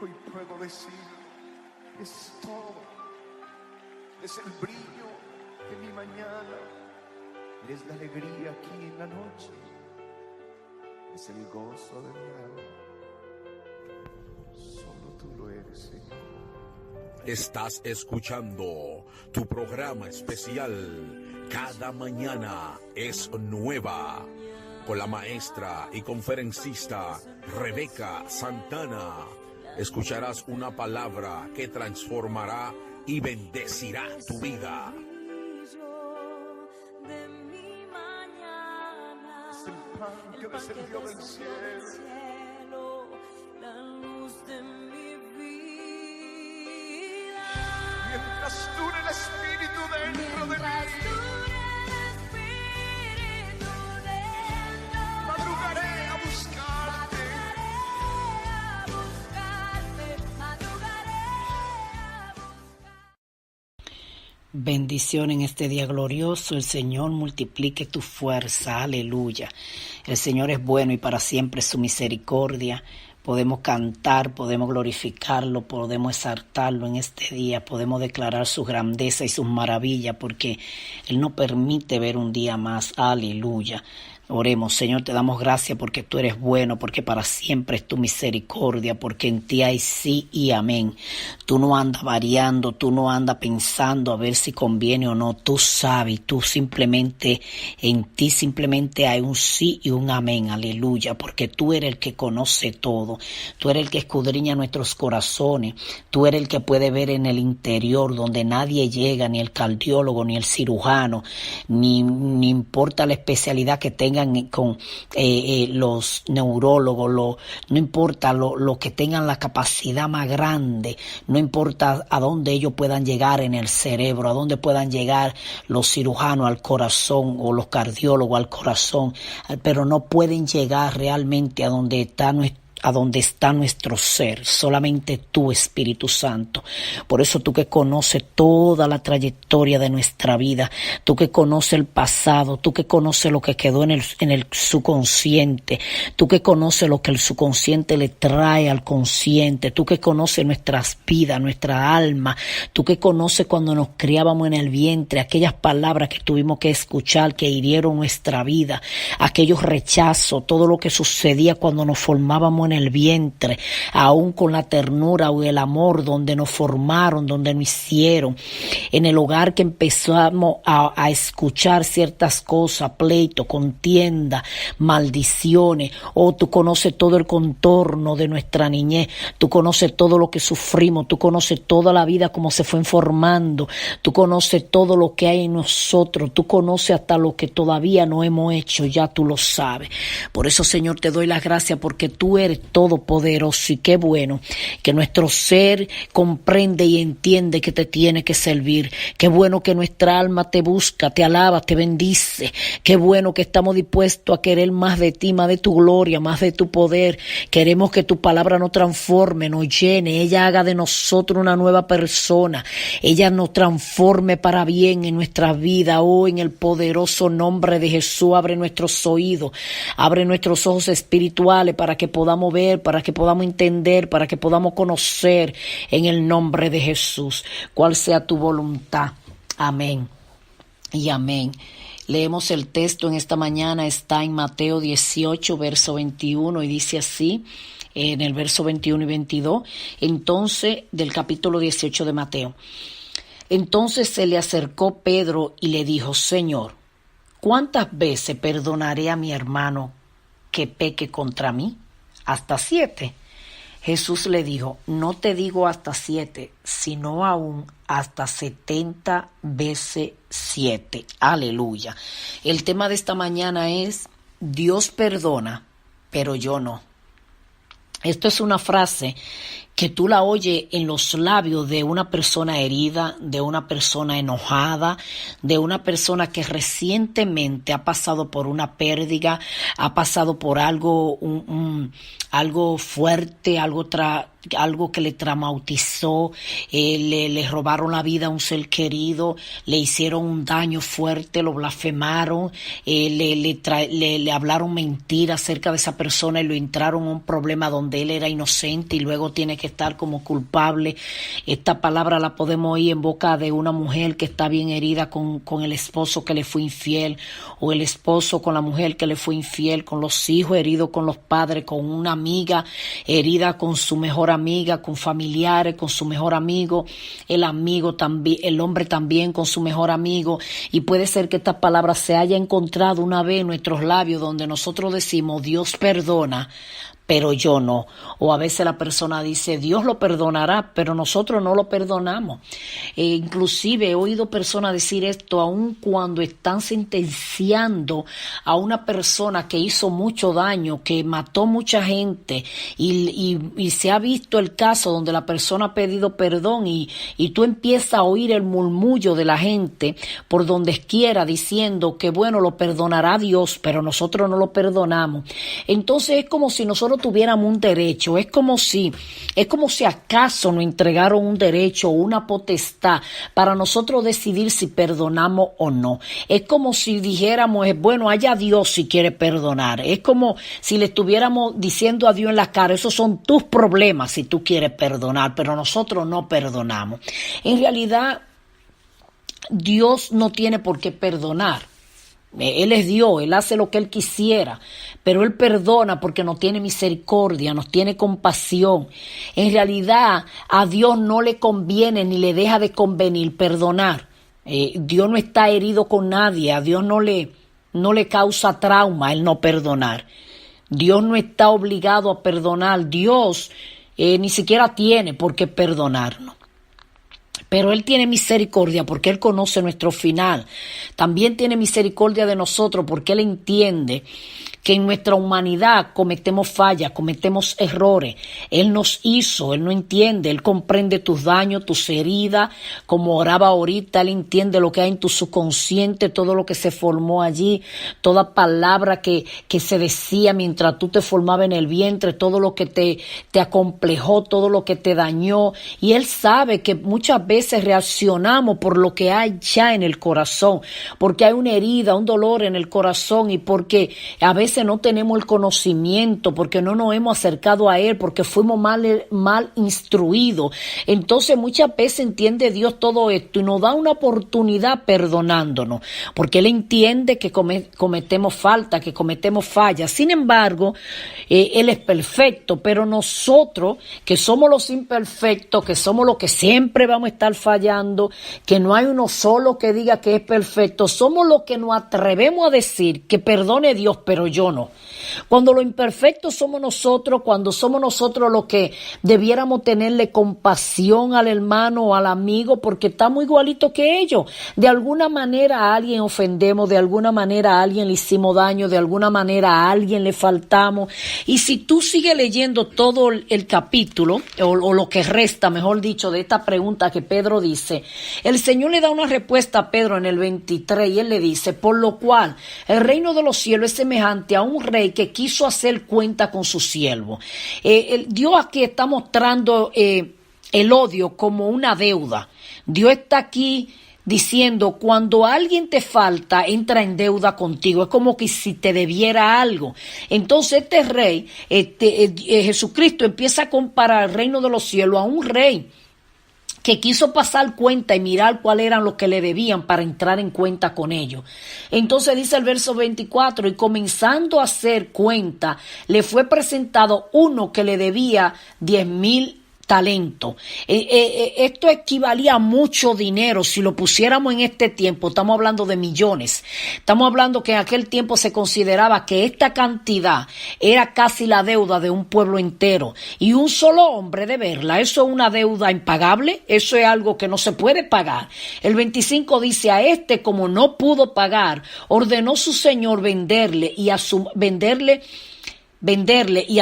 Hoy puedo decir, es todo, es el brillo de mi mañana, es la alegría aquí en la noche, es el gozo de mi alma. Solo tú lo eres, Señor. Estás escuchando tu programa especial Cada Mañana es Nueva, con la maestra y conferencista Rebeca Santana. Escucharás una palabra que transformará y bendecirá tu vida. Es el pan que descendió del cielo, la luz de mi vida. Mientras dure el Espíritu dentro de mí, madrugaré a buscarte. Bendición en este día glorioso. El Señor multiplique tu fuerza. Aleluya. El Señor es bueno y para siempre es su misericordia. Podemos cantar, podemos glorificarlo, podemos exaltarlo en este día, podemos declarar su grandeza y sus maravillas porque Él nos permite ver un día más. Aleluya. Oremos. Señor, te damos gracias porque tú eres bueno, porque para siempre es tu misericordia, porque en ti hay sí y amén. Tú no andas variando, tú no andas pensando a ver si conviene o no. Tú sabes, tú simplemente, en ti simplemente hay un sí y un amén. Aleluya, porque tú eres el que conoce todo. Tú eres el que escudriña nuestros corazones. Tú eres el que puede ver en el interior donde nadie llega, ni el cardiólogo, ni el cirujano, ni importa la especialidad que tengan con los neurólogos, no importa lo que tengan la capacidad más grande, no importa a dónde ellos puedan llegar en el cerebro, a dónde puedan llegar los cirujanos al corazón o los cardiólogos al corazón, pero no pueden llegar realmente a donde está nuestro ser, solamente tú, Espíritu Santo. Por eso tú que conoces toda la trayectoria de nuestra vida, tú que conoces el pasado, tú que conoces lo que quedó en el subconsciente, tú que conoces lo que el subconsciente le trae al consciente, tú que conoces nuestras vidas, nuestra alma, tú que conoces cuando nos criábamos en el vientre, aquellas palabras que tuvimos que escuchar que hirieron nuestra vida, aquellos rechazos, todo lo que sucedía cuando nos formábamos en el vientre, aún con la ternura o el amor donde nos formaron, donde nos hicieron, en el hogar que empezamos a escuchar ciertas cosas, pleito, contienda, maldiciones. Oh, tú conoces todo el contorno de nuestra niñez, tú conoces todo lo que sufrimos, tú conoces toda la vida como se fue formando, tú conoces todo lo que hay en nosotros, tú conoces hasta lo que todavía no hemos hecho, ya tú lo sabes. Por eso, Señor, te doy las gracias porque tú eres todopoderoso y qué bueno que nuestro ser comprende y entiende que te tiene que servir. Qué bueno que nuestra alma te busca, te alaba, te bendice. Qué bueno que estamos dispuestos a querer más de ti, más de tu gloria, más de tu poder. Queremos que tu palabra nos transforme, nos llene, ella haga de nosotros una nueva persona. Ella nos transforme para bien en nuestra vida. Oh, en el poderoso nombre de Jesús, abre nuestros oídos, abre nuestros ojos espirituales para que podamos ver, para que podamos entender, para que podamos conocer en el nombre de Jesús. Cuál sea tu voluntad. Amén y amén. Leemos el texto en esta mañana, está en Mateo 18, verso 21, y dice así, en el verso 21 y 22, entonces, del capítulo 18 de Mateo. Entonces se le acercó Pedro y le dijo, Señor, ¿cuántas veces perdonaré a mi hermano que peque contra mí? ¿Hasta 7? Jesús le dijo, no te digo hasta 7, sino aún hasta 70 veces 7. Aleluya. El tema de esta mañana es, Dios perdona, pero yo no. Esto es una frase que tú la oyes en los labios de una persona herida, de una persona enojada, de una persona que recientemente ha pasado por una pérdida, ha pasado por algo, algo fuerte, algo algo que le traumatizó, le robaron la vida a un ser querido, le hicieron un daño fuerte, lo blasfemaron, le hablaron mentiras acerca de esa persona y lo entraron a un problema donde él era inocente y luego tiene que estar como culpable. Esta palabra la podemos oír en boca de una mujer que está bien herida con el esposo que le fue infiel, o el esposo con la mujer que le fue infiel, con los hijos heridos con los padres, con una amiga herida con su mejor amiga, con familiares, con su mejor amigo, el amigo también, el hombre también con su mejor amigo. Y puede ser que esta palabra se haya encontrado una vez en nuestros labios donde nosotros decimos: Dios perdona, pero yo no. O a veces la persona dice: Dios lo perdonará, pero nosotros no lo perdonamos. Inclusive he oído personas decir esto aun cuando están sentenciando a una persona que hizo mucho daño, que mató mucha gente, y se ha visto el caso donde la persona ha pedido perdón y tú empiezas a oír el murmullo de la gente por donde quiera diciendo que bueno, lo perdonará Dios, pero nosotros no lo perdonamos. Entonces es como si nosotros tuviéramos un derecho, es como si acaso nos entregaron un derecho o una potestad para nosotros decidir si perdonamos o no. Es como si dijéramos: bueno, haya Dios si quiere perdonar. Es como si le estuviéramos diciendo a Dios en la cara: esos son tus problemas si tú quieres perdonar, pero nosotros no perdonamos. En realidad, Dios no tiene por qué perdonar. Él es Dios, Él hace lo que Él quisiera, pero Él perdona porque nos tiene misericordia, nos tiene compasión. En realidad, a Dios no le conviene ni le deja de convenir perdonar. Dios no está herido con nadie, a Dios no le causa trauma el no perdonar. Dios no está obligado a perdonar, Dios ni siquiera tiene por qué perdonarnos. Pero Él tiene misericordia porque Él conoce nuestro final. También tiene misericordia de nosotros porque Él entiende que en nuestra humanidad cometemos fallas, cometemos errores. Él nos hizo, Él no entiende, Él comprende tus daños, tus heridas. Como oraba ahorita, Él entiende lo que hay en tu subconsciente, todo lo que se formó allí, toda palabra que se decía mientras tú te formabas en el vientre, todo lo que te acomplejó, todo lo que te dañó. Y Él sabe que muchas veces reaccionamos por lo que hay ya en el corazón, porque hay una herida, un dolor en el corazón, y porque a veces no tenemos el conocimiento, porque no nos hemos acercado a Él, porque fuimos mal instruidos. Entonces muchas veces entiende Dios todo esto y nos da una oportunidad perdonándonos, porque Él entiende que cometemos falta, que cometemos fallas. Sin embargo, Él es perfecto, pero nosotros, que somos los imperfectos, que somos los que siempre vamos a estar fallando, que no hay uno solo que diga que es perfecto, somos los que nos atrevemos a decir que perdone Dios, pero yo no. Cuando lo imperfecto somos nosotros, cuando somos nosotros los que debiéramos tenerle compasión al hermano o al amigo, porque estamos igualitos que ellos. De alguna manera a alguien ofendemos, de alguna manera a alguien le hicimos daño, de alguna manera a alguien le faltamos. Y si tú sigues leyendo todo el capítulo, o lo que resta, mejor dicho, de esta pregunta que Pedro dice, el Señor le da una respuesta a Pedro en el 23 y Él le dice: por lo cual el reino de los cielos es semejante a un rey que quiso hacer cuenta con su siervo. Dios aquí está mostrando el odio como una deuda. Dios está aquí diciendo: cuando alguien te falta, entra en deuda contigo. Es como que si te debiera algo. Entonces este rey, Jesucristo, empieza a comparar el reino de los cielos a un rey que quiso pasar cuenta y mirar cuál eran los que le debían para entrar en cuenta con ellos. Entonces dice el verso 24: y comenzando a hacer cuenta, le fue presentado uno que le debía 10,000 talentos. Esto equivalía a mucho dinero. Si lo pusiéramos en este tiempo, estamos hablando de millones. Estamos hablando que en aquel tiempo se consideraba que esta cantidad era casi la deuda de un pueblo entero. Y un solo hombre deberla, eso es una deuda impagable, eso es algo que no se puede pagar. El 25 dice: a este, como no pudo pagar, ordenó su señor venderle y a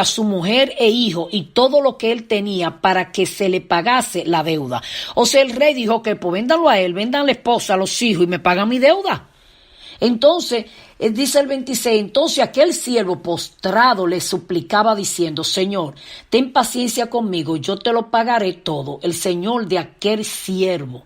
su mujer e hijo y todo lo que él tenía para que se le pagase la deuda. O sea, el rey dijo que pues véndanlo a él, vendan la esposa, a los hijos y me pagan mi deuda. Entonces, dice el 26, entonces aquel siervo postrado le suplicaba diciendo, Señor, ten paciencia conmigo, yo te lo pagaré todo. El Señor de aquel siervo,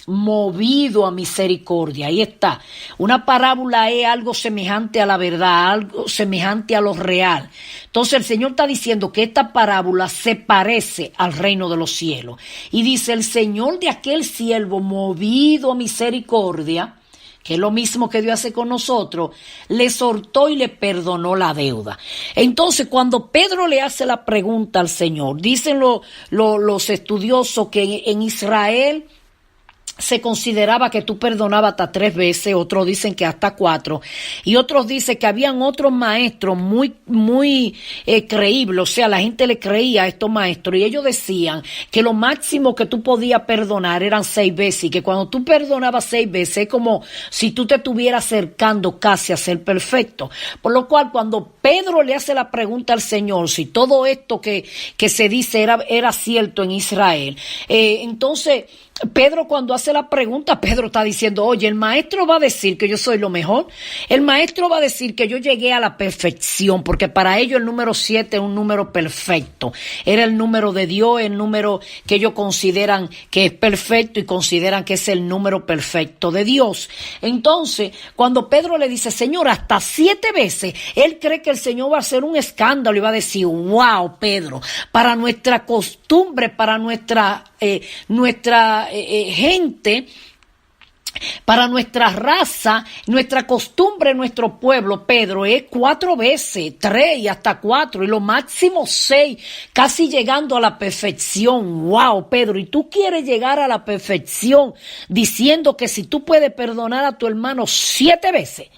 movido a misericordia. Ahí está. Una parábola es algo semejante a la verdad, algo semejante a lo real. Entonces el Señor está diciendo que esta parábola se parece al reino de los cielos. Y dice, el Señor de aquel siervo, movido a misericordia, que es lo mismo que Dios hace con nosotros, le exhortó y le perdonó la deuda. Entonces, cuando Pedro le hace la pregunta al Señor, dicen los estudiosos que en Israel se consideraba que tú perdonabas hasta 3 veces, otros dicen que hasta 4, y otros dicen que habían otros maestros muy creíbles, o sea, la gente le creía a estos maestros, y ellos decían que lo máximo que tú podías perdonar eran 6 veces, y que cuando tú perdonabas 6 veces es como si tú te estuvieras acercando casi a ser perfecto. Por lo cual, cuando Pedro le hace la pregunta al Señor, si todo esto que se dice era cierto en Israel, entonces Pedro, cuando hace la pregunta, Pedro está diciendo, oye, el maestro va a decir que yo soy lo mejor, el maestro va a decir que yo llegué a la perfección, porque para ellos el número 7 es un número perfecto, era el número de Dios, el número que ellos consideran que es perfecto y consideran que es el número perfecto de Dios. Entonces, cuando Pedro le dice, Señor, hasta 7 veces, él cree que el Señor va a hacer un escándalo y va a decir, wow, Pedro, para nuestra costumbre, para nuestra gente, para nuestra raza, nuestra costumbre, nuestro pueblo, Pedro, es 4 veces, 3 y hasta 4, y lo máximo 6, casi llegando a la perfección. Wow, Pedro, y tú quieres llegar a la perfección diciendo que si tú puedes perdonar a tu hermano 7 veces.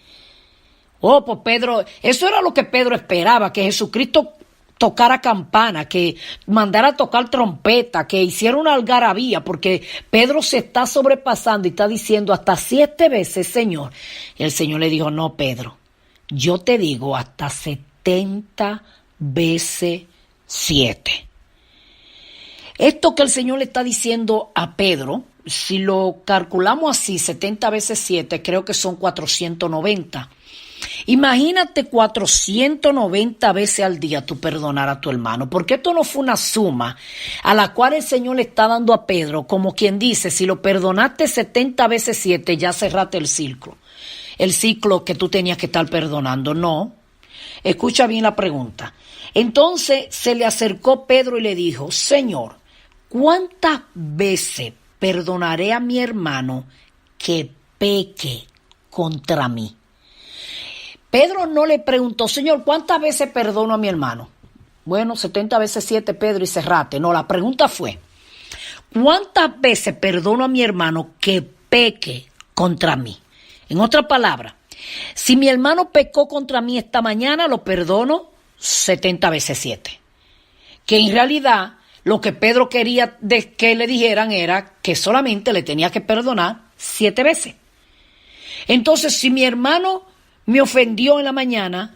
Oh, pues Pedro, eso era lo que Pedro esperaba, que Jesucristo tocara campana, que mandara a tocar trompeta, que hiciera una algarabía, porque Pedro se está sobrepasando y está diciendo hasta 7 veces, Señor. Y el Señor le dijo, no, Pedro, yo te digo hasta 70 veces 7. Esto que el Señor le está diciendo a Pedro, si lo calculamos así, 70 veces 7, creo que son 490. Imagínate 490 veces al día tú perdonar a tu hermano, porque esto no fue una suma a la cual el Señor le está dando a Pedro, como quien dice, si lo perdonaste 70 veces 7, ya cerraste el ciclo que tú tenías que estar perdonando. No, escucha bien la pregunta. Entonces se le acercó Pedro y le dijo, Señor, ¿cuántas veces perdonaré a mi hermano que peque contra mí? Pedro no le preguntó, Señor, ¿cuántas veces perdono a mi hermano? Bueno, 70 veces 7, Pedro, y cerrate. No, la pregunta fue, ¿cuántas veces perdono a mi hermano que peque contra mí? En otras palabras, si mi hermano pecó contra mí esta mañana, lo perdono 70 veces 7. Que en realidad lo que Pedro quería que le dijeran era que solamente le tenía que perdonar 7 veces. Entonces, si mi hermano me ofendió en la mañana,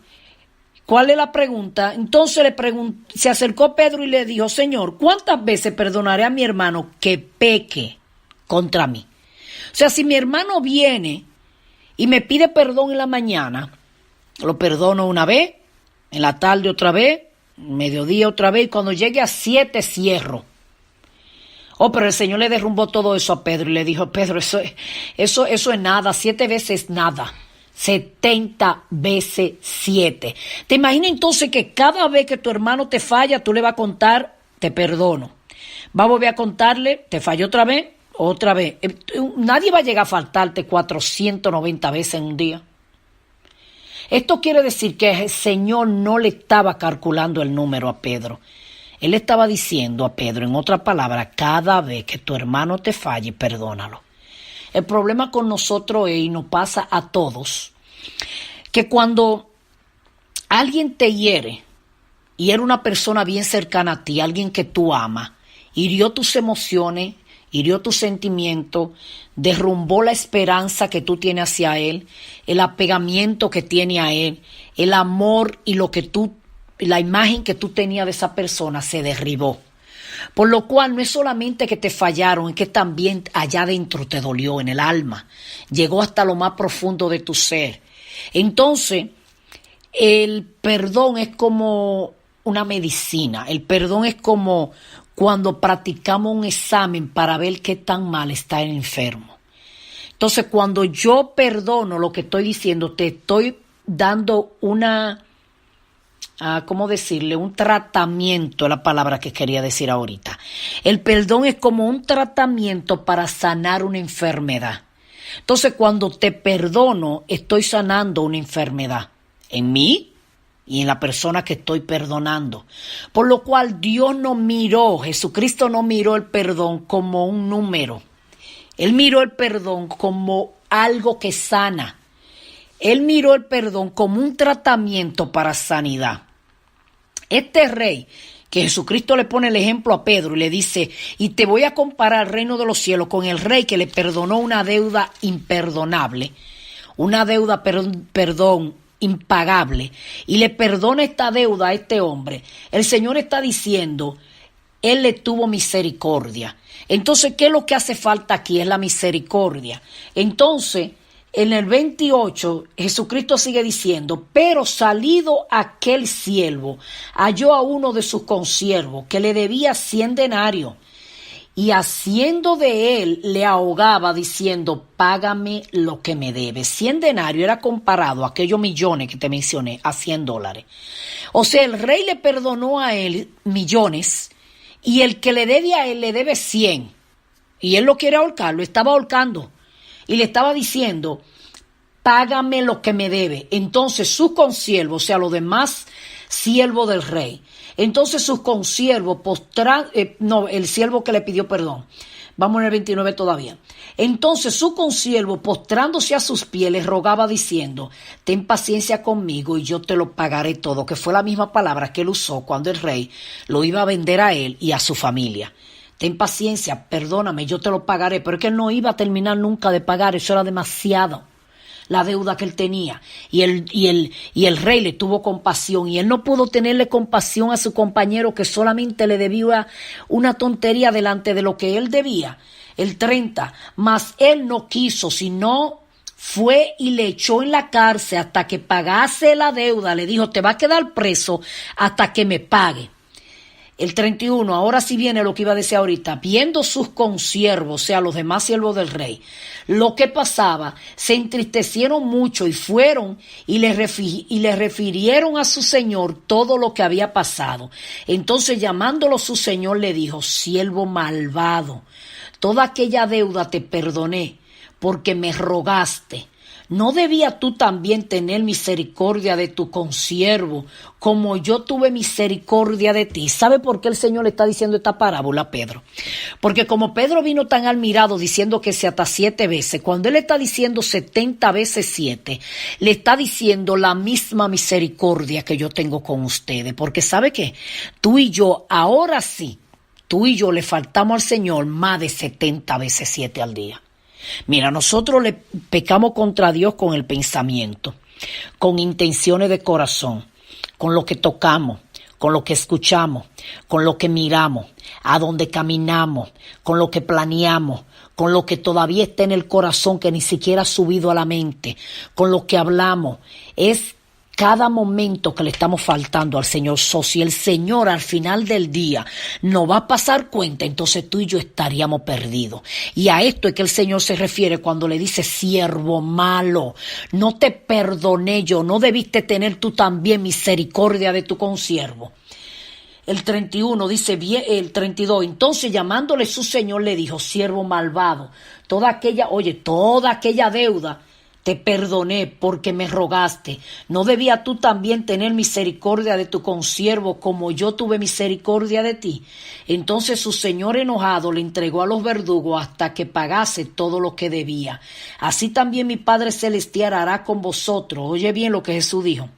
¿cuál es la pregunta? Entonces se acercó Pedro y le dijo, Señor, ¿cuántas veces perdonaré a mi hermano que peque contra mí? O sea, si mi hermano viene y me pide perdón en la mañana, lo perdono una vez, en la tarde otra vez, mediodía otra vez, y cuando llegue a 7 cierro. Oh, pero el Señor le derrumbó todo eso a Pedro y le dijo, Pedro, eso es nada, 7 veces es nada. 70 veces 7. ¿Te imaginas entonces que cada vez que tu hermano te falla, tú le vas a contar, te perdono? Va a volver a contarle, te falló otra vez. Nadie va a llegar a faltarte 490 veces en un día. Esto quiere decir que el Señor no le estaba calculando el número a Pedro. Él estaba diciendo a Pedro, en otras palabras, cada vez que tu hermano te falle, perdónalo. El problema con nosotros es, y nos pasa a todos, que cuando alguien te hiere, y era una persona bien cercana a ti, alguien que tú amas, hirió tus emociones, hirió tus sentimientos, derrumbó la esperanza que tú tienes hacia él, el apegamiento que tiene a él, el amor y la imagen que tú tenías de esa persona se derribó. Por lo cual no es solamente que te fallaron, es que también allá adentro te dolió en el alma. Llegó hasta lo más profundo de tu ser. Entonces, el perdón es como una medicina. El perdón es como cuando practicamos un examen para ver qué tan mal está el enfermo. Entonces, cuando yo perdono, lo que estoy diciendo, te estoy dando ¿cómo decirle? Un tratamiento, es la palabra que quería decir ahorita. El perdón es como un tratamiento para sanar una enfermedad. Entonces, cuando te perdono, estoy sanando una enfermedad en mí y en la persona que estoy perdonando. Por lo cual Jesucristo no miró el perdón como un número. Él miró el perdón como algo que sana. Él miró el perdón como un tratamiento para sanidad. Este rey, que Jesucristo le pone el ejemplo a Pedro y le dice, y te voy a comparar el reino de los cielos con el rey que le perdonó una deuda imperdonable, una deuda, impagable, y le perdona esta deuda a este hombre. El Señor está diciendo, Él le tuvo misericordia. Entonces, ¿qué es lo que hace falta aquí? Es la misericordia. Entonces, en el 28, Jesucristo sigue diciendo, pero salido aquel siervo, halló a uno de sus consiervos que le debía 100 denarios, y haciendo de él le ahogaba diciendo, págame lo que me debes. 100 denarios era comparado a aquellos millones que te mencioné, a $100. O sea, el rey le perdonó a él millones, y el que le debe a él le debe 100. Y él lo quiere ahorcar, lo estaba ahorcando. Y le estaba diciendo, págame lo que me debe. Entonces sus consiervos, o sea, los demás siervos del rey. Entonces sus consiervos el siervo que le pidió perdón. Vamos en el 29 todavía. Entonces su consiervo, postrándose a sus pies, le rogaba diciendo, ten paciencia conmigo y yo te lo pagaré todo. Que fue la misma palabra que él usó cuando el rey lo iba a vender a él y a su familia. Ten paciencia, perdóname, yo te lo pagaré. Pero es que él no iba a terminar nunca de pagar, eso era demasiado, la deuda que él tenía. Y el rey le tuvo compasión, y él no pudo tenerle compasión a su compañero que solamente le debía una tontería delante de lo que él debía. El 30, mas él no quiso, sino fue y le echó en la cárcel hasta que pagase la deuda. Le dijo, te va a quedar preso hasta que me pague. El 31, ahora sí viene lo que iba a decir ahorita. Viendo sus consiervos, o sea, los demás siervos del rey, lo que pasaba, se entristecieron mucho y fueron y le refirieron a su señor todo lo que había pasado. Entonces, llamándolo su señor, le dijo, siervo malvado, toda aquella deuda te perdoné porque me rogaste. ¿No debías tú también tener misericordia de tu consiervo, como yo tuve misericordia de ti? ¿Sabe por qué el Señor le está diciendo esta parábola a Pedro? Porque como Pedro vino tan admirado diciendo que se hasta 7 veces, cuando él está diciendo 70 veces 7, le está diciendo la misma misericordia que yo tengo con ustedes. Porque ¿sabe qué? Tú y yo, ahora sí, tú y yo le faltamos al Señor más de 70 veces 7 al día. Mira, nosotros le pecamos contra Dios con el pensamiento, con intenciones de corazón, con lo que tocamos, con lo que escuchamos, con lo que miramos, a donde caminamos, con lo que planeamos, con lo que todavía está en el corazón que ni siquiera ha subido a la mente, con lo que hablamos. Es cada momento que le estamos faltando al Señor. Si el Señor al final del día no va a pasar cuenta, entonces tú y yo estaríamos perdidos. Y a esto es que el Señor se refiere cuando le dice, siervo malo, no te perdoné yo, no debiste tener tú también misericordia de tu consiervo. El 31 dice, el 32, entonces llamándole su señor le dijo, siervo malvado, toda aquella deuda te perdoné porque me rogaste. ¿No debías tú también tener misericordia de tu consiervo como yo tuve misericordia de ti? Entonces su señor enojado le entregó a los verdugos hasta que pagase todo lo que debía. Así también mi Padre Celestial hará con vosotros. Oye bien lo que Jesús dijo.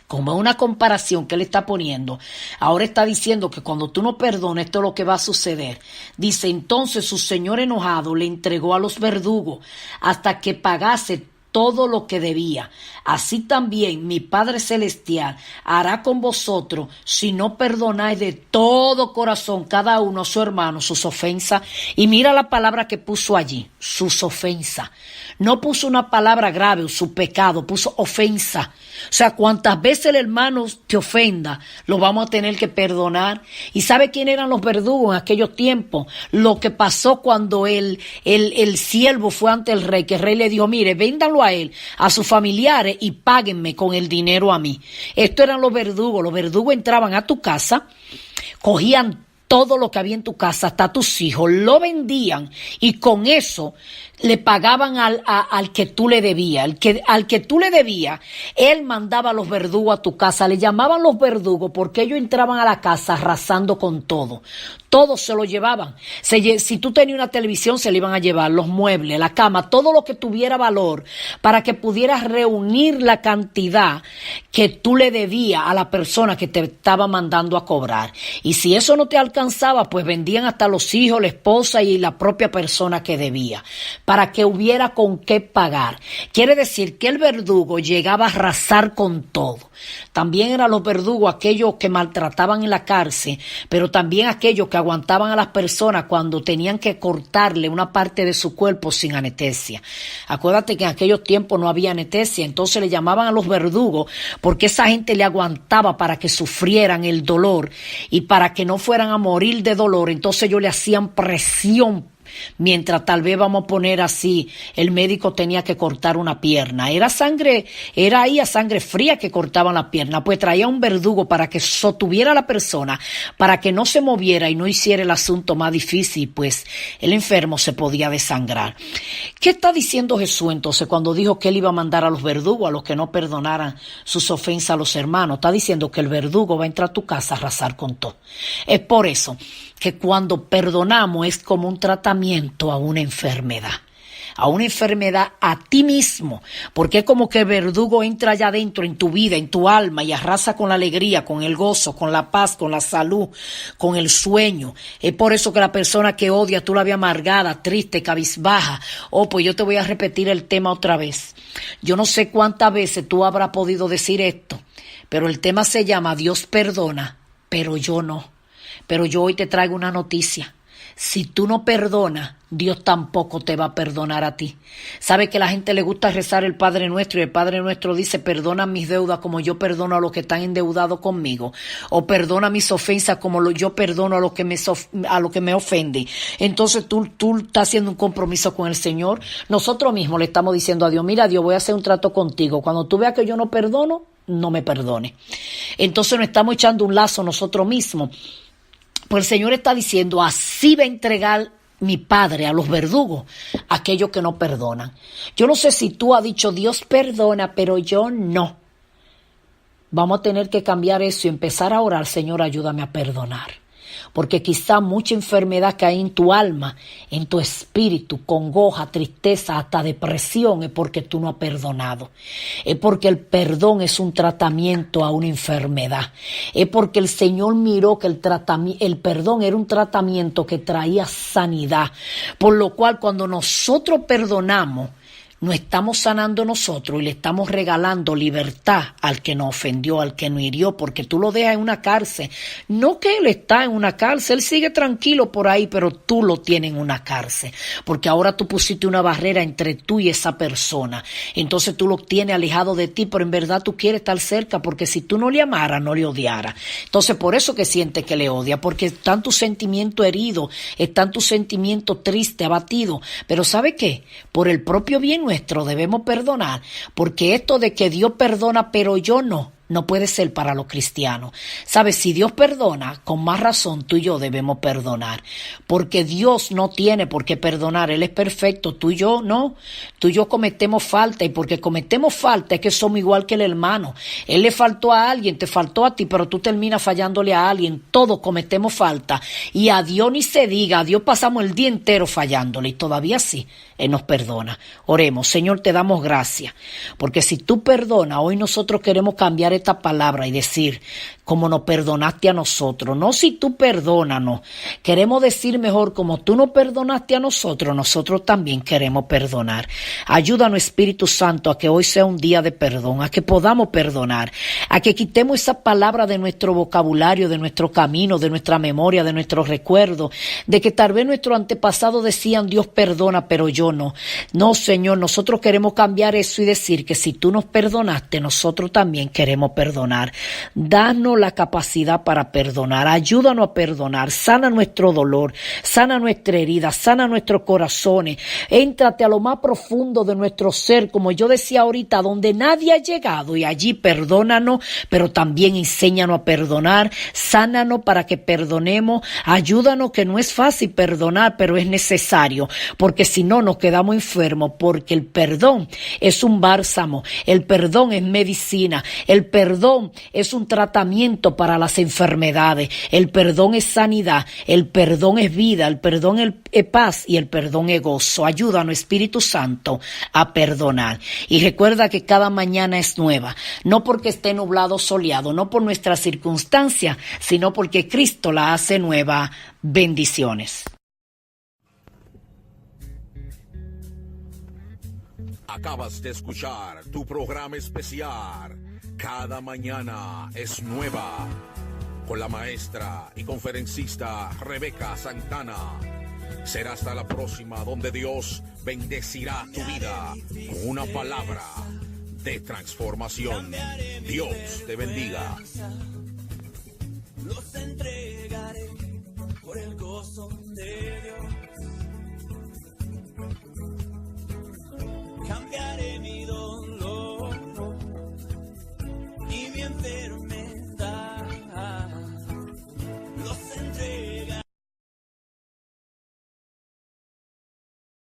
Como una comparación que él está poniendo, ahora está diciendo que cuando tú no perdones, esto es lo que va a suceder. Dice, entonces su señor enojado le entregó a los verdugos hasta que pagase todo lo que debía. Así también mi Padre Celestial hará con vosotros si no perdonáis de todo corazón cada uno a su hermano sus ofensas. Y mira la palabra que puso allí, sus ofensas. No puso una palabra grave, su pecado, puso ofensa. O sea, cuantas veces el hermano te ofenda, lo vamos a tener que perdonar. ¿Y sabe quién eran los verdugos en aquellos tiempos? Lo que pasó cuando el siervo fue ante el rey, que el rey le dijo, mire, véndanlo a él, a sus familiares y páguenme con el dinero a mí. Estos eran los verdugos. Los verdugos entraban a tu casa, cogían todo lo que había en tu casa, hasta tus hijos, lo vendían y con eso le pagaban al que tú le debías. Al que tú le debías, él mandaba a los verdugos a tu casa. Le llamaban los verdugos porque ellos entraban a la casa arrasando con todo. Todos se lo llevaban. Si tú tenías una televisión, se le iban a llevar los muebles, la cama, todo lo que tuviera valor para que pudieras reunir la cantidad que tú le debías a la persona que te estaba mandando a cobrar. Y si eso no te alcanzaba, pues vendían hasta los hijos, la esposa y la propia persona que debía, para que hubiera con qué pagar. Quiere decir que el verdugo llegaba a arrasar con todo. También eran los verdugos aquellos que maltrataban en la cárcel, pero también aquellos que aguantaban a las personas cuando tenían que cortarle una parte de su cuerpo sin anestesia. Acuérdate que en aquellos tiempos no había anestesia, entonces le llamaban a los verdugos porque esa gente le aguantaba para que sufrieran el dolor y para que no fueran a morir de dolor. Entonces ellos le hacían presión. Mientras tal vez vamos a poner así, el médico tenía que cortar una pierna. Era ahí a sangre fría que cortaban la pierna. Pues traía un verdugo para que sostuviera a la persona, para que no se moviera y no hiciera el asunto más difícil, pues el enfermo se podía desangrar. ¿Qué está diciendo Jesús entonces cuando dijo que él iba a mandar a los verdugos, a los que no perdonaran sus ofensas a los hermanos? Está diciendo que el verdugo va a entrar a tu casa a arrasar con todo. Es por eso que cuando perdonamos es como un tratamiento a una enfermedad a ti mismo, porque es como que el verdugo entra allá adentro en tu vida, en tu alma y arrasa con la alegría, con el gozo, con la paz, con la salud, con el sueño. Es por eso que la persona que odia, tú la ves amargada, triste, cabizbaja. Pues yo te voy a repetir el tema otra vez. Yo no sé cuántas veces tú habrás podido decir esto, pero el tema se llama Dios perdona, pero yo no. Pero yo hoy te traigo una noticia. Si tú no perdonas, Dios tampoco te va a perdonar a ti. ¿Sabe que a la gente le gusta rezar el Padre Nuestro y el Padre Nuestro dice, perdona mis deudas como yo perdono a los que están endeudados conmigo? O perdona mis ofensas como yo perdono a los que me ofenden. Entonces tú estás haciendo un compromiso con el Señor. Nosotros mismos le estamos diciendo a Dios, mira Dios, voy a hacer un trato contigo. Cuando tú veas que yo no perdono, no me perdone. Entonces nos estamos echando un lazo nosotros mismos. Pues el Señor está diciendo, así va a entregar mi Padre a los verdugos, aquellos que no perdonan. Yo no sé si tú has dicho, Dios perdona, pero yo no. Vamos a tener que cambiar eso y empezar a orar, Señor, ayúdame a perdonar. Porque quizá mucha enfermedad que hay en tu alma, en tu espíritu, congoja, tristeza, hasta depresión, es porque tú no has perdonado. Es porque el perdón es un tratamiento a una enfermedad. Es porque el Señor miró que el perdón era un tratamiento que traía sanidad. Por lo cual cuando nosotros perdonamos, no estamos sanando nosotros y le estamos regalando libertad al que nos ofendió, al que nos hirió, porque tú lo dejas en una cárcel. No que él está en una cárcel, él sigue tranquilo por ahí, pero tú lo tienes en una cárcel, porque ahora tú pusiste una barrera entre tú y esa persona. Entonces tú lo tienes alejado de ti, pero en verdad tú quieres estar cerca, porque si tú no le amaras, no le odiaras. Entonces por eso que sientes que le odia, porque están tus sentimientos heridos, están tus sentimientos tristes, abatidos. Pero ¿sabe qué? Por el propio bien nuestro debemos perdonar, porque esto de que Dios perdona pero yo no puede ser para los cristianos. ¿Sabes? Si Dios perdona, con más razón tú y yo debemos perdonar, porque Dios no tiene por qué perdonar, Él es perfecto, tú y yo no. Tú y yo cometemos falta, y porque cometemos falta es que somos igual que el hermano. Él le faltó a alguien, te faltó a ti, pero tú terminas fallándole a alguien. Todos cometemos falta, y a Dios ni se diga, a Dios pasamos el día entero fallándole, y todavía sí, Él nos perdona. Oremos. Señor, te damos gracias, porque si tú perdonas, hoy nosotros queremos cambiar esta palabra y decir, como nos perdonaste a nosotros, no si tú perdónanos, queremos decir mejor, como tú nos perdonaste a nosotros, nosotros también queremos perdonar. Ayúdanos, Espíritu Santo, a que hoy sea un día de perdón, a que podamos perdonar, a que quitemos esa palabra de nuestro vocabulario, de nuestro camino, de nuestra memoria, de nuestros recuerdos, de que tal vez nuestros antepasados decían, Dios perdona, pero yo no. No, Señor, nosotros queremos cambiar eso y decir que si tú nos perdonaste, nosotros también queremos perdonar. Danos la capacidad para perdonar, ayúdanos a perdonar, sana nuestro dolor, sana nuestra herida, sana nuestros corazones, éntrate a lo más profundo de nuestro ser, como yo decía ahorita, donde nadie ha llegado, y allí perdónanos, pero también enséñanos a perdonar, sánanos para que perdonemos, ayúdanos, que no es fácil perdonar, pero es necesario, porque si no nos quedamos enfermos, porque el perdón es un bálsamo, el perdón es medicina, el perdón es un tratamiento para las enfermedades, el perdón es sanidad, el perdón es vida, el perdón es paz y el perdón es gozo. Ayúdanos, Espíritu Santo, a perdonar. Y recuerda que cada mañana es nueva, no porque esté nublado o soleado, no por nuestras circunstancias, sino porque Cristo la hace nueva. Bendiciones. Acabas de escuchar tu programa especial. Cada mañana es nueva. Con la maestra y conferencista Rebeca Santana. Será hasta la próxima, donde Dios bendecirá tu vida con una palabra de transformación. Dios te bendiga. Los entregaré por el gozo de Dios.